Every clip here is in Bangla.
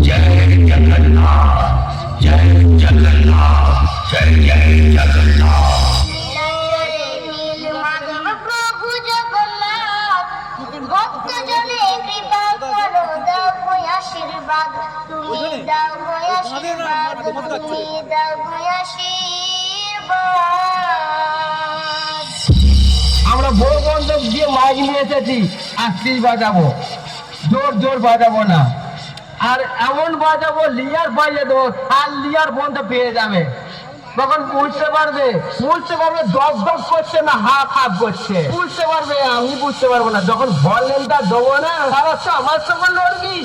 जय जगन्नाथ जय जगन्नाथ जय जय जगन्नाथ। প্রভু জগন্নাথ ভক্ত জনে কৃপা করো দাও গো আশীর্বাদ তুমি দাও গো আশীর্বাদ তুমি দাও গো আশীর্বাদ। আমরা বড় বন্ধক দিয়ে মাইক নিয়ে এসেছি, আস্তেই বাজাবো, জোর জোর বাজাবো না। আর এমন বাজাবো লিয়ার পাইয়ে দেবো, আর লিয়ার বন্ধ পেয়ে যাবে। তখন বুঝতে পারবে দপ দপ করছে না হাফ হাফ করছে, বুঝতে পারবে। আমি বুঝতে পারবো না যখন ভলিউমটা দেবো না। সারা আমার সঙ্গে লড়বি,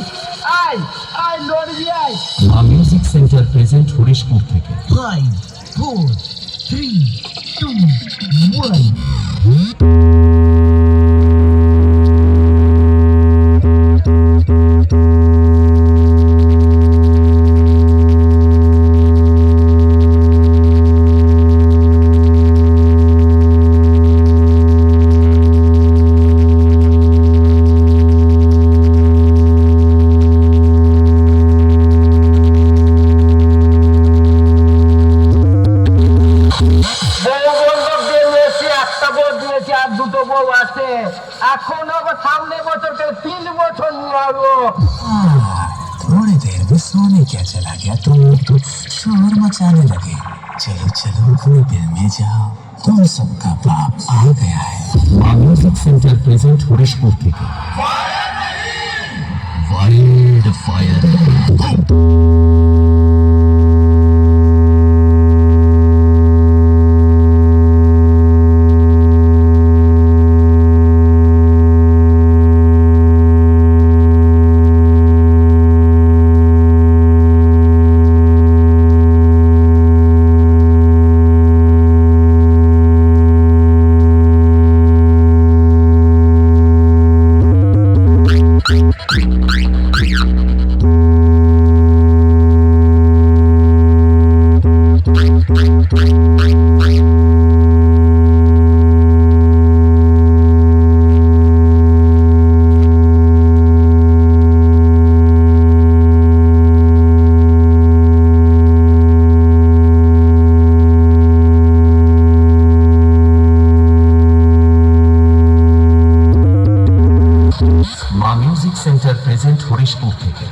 আয় আয় লড়বি আয়। মা মিউজিক সেন্টার প্রেজেন্ট হরিশপুর থেকে 5, 4, 3, 2, 1. আর দুটো বউ আছে, এখনো সামনে বছর 3 বছর নিয়ে আসবো। थोड़ी देर में सोने क्या चला गया, तुम तो शोर मचाने लगे। चलो चलो अपने दिल में जाओ, तुम सबका बाप आ गया है। মা মিউজিক সেন্টার প্রেজেন্ট হরিশপুর থেকে ওয়াইল্ড ফায়ার। মা মিউজিক সেন্টার প্রেজেন্ট হরিশপুর থেকে